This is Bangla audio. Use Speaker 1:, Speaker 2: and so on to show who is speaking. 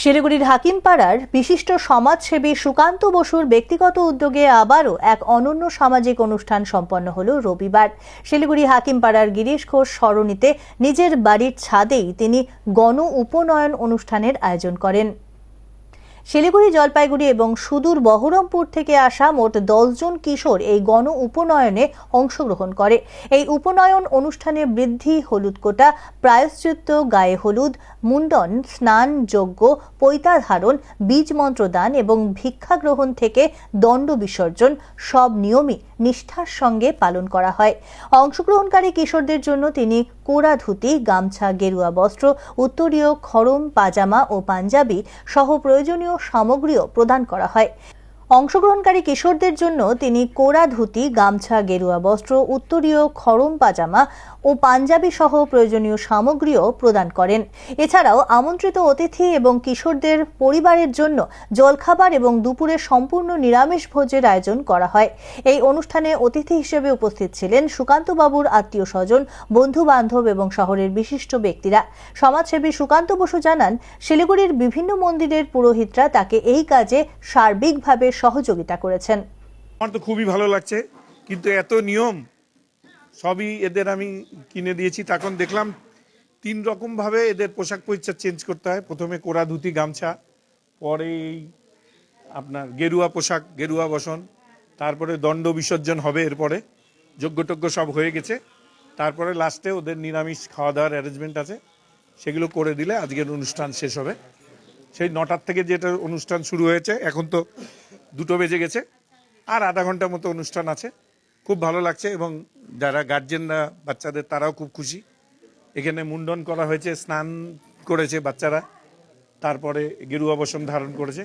Speaker 1: শিলিগুড়ির হাকিমপাড়ার বিশিষ্ট সমাজসেবী সুকান্ত বসুর ব্যক্তিগত উদ্যোগে আবারও এক অনন্য সামাজিক অনুষ্ঠান সম্পন্ন হলো রবিবার। শিলিগুড়ি হাকিমপাড়ার গিরিশ ঘোষ সরণিতে নিজের বাড়ির ছাদেই তিনি গণ উপনয়ন অনুষ্ঠানের আয়োজন করেন। শিলিগুড়ি, জলপাইগুড়ি এবং সুদূর বহরমপুর থেকে আসা মোট 10 জন কিশোর এই গণ উপনয়নে অংশগ্রহণ করে। এই উপনয়ন অনুষ্ঠানে বৃদ্ধি, হলুদ কোটা, প্রায়শ্চিত্ত, গায়ে হলুদ, মুন্ডন, স্নান, যজ্ঞ, পৈতা ধারণ, বীজ মন্ত্র দান এবং ভিক্ষা গ্রহণ থেকে দণ্ড বিসর্জন সব নিয়মই নিষ্ঠার সঙ্গে পালন করা হয়। অংশগ্রহণকারী কিশোরদের জন্য তিনি কোরা ধুতি, গামছা, গেরুয়া বস্ত্র, উত্তরীয়, খড়ম, পাজামা ও পাঞ্জাবি সহ প্রয়োজনীয় সামগ্রীও প্রদান করা হয়। অংশগ্রহণকারী কিশোরদের জন্য তিনি কোরা ধুতি, গামছা, গেরুয়া বস্ত্র, উত্তরীয়, খড়ম পাজামা ও পাঞ্জাবি সহ প্রয়োজনীয় সামগ্রীও প্রদান করেন। এছাড়াও আমন্ত্রিত অতিথি এবং কিশোরদের পরিবারের জন্য জলখাবার এবং দুপুরে সম্পূর্ণ নিরামিষ ভোজের আয়োজন করা হয়। এই অনুষ্ঠানে অতিথি হিসেবে উপস্থিত ছিলেন সুকান্ত বাবুর আত্মীয় স্বজন, বন্ধু বান্ধব এবং শহরের বিশিষ্ট ব্যক্তিরা। সমাজসেবী সুকান্ত বসু জানান, শিলিগুড়ির বিভিন্ন মন্দিরের পুরোহিতরা তাকে এই কাজে সার্বিকভাবে সহযোগিতা করেছেন।
Speaker 2: আমার তো খুবই ভালো লাগছে, কিন্তু এত নিয়ম সবই এদের আমি কিনে দিয়েছি। তখন দেখলাম 3 রকম ভাবে এদের পোশাক পরিচ্ছদ চেঞ্জ করতে হয়। প্রথমে কোরা ধুতি, গামছা, পরে আপনার গেরুয়া পোশাক, গেরুয়া বসন, তারপরে দণ্ড বিসর্জন হবে। এরপরে যজ্ঞটজ্ঞ সব হয়ে গেছে, তারপরে লাস্টে ওদের নিরামিষ খাওয়া দাওয়ার অ্যারেঞ্জমেন্ট আছে, সেগুলো করে দিলে আজকের অনুষ্ঠান শেষ হবে। সেই 9টার থেকে যেটা অনুষ্ঠান শুরু হয়েছে, এখন তো 2টো বেজে গেছে, আর আধা ঘন্টার মতো অনুষ্ঠান আছে। খুব ভালো লাগছে এবং যারা গার্জেনরা বাচ্চাদের তারাও খুব খুশি। এখানে মুন্ডন করা হয়েছে, স্নান করেছে বাচ্চারা, তারপরে গেরুয়া বসন ধারণ করেছে।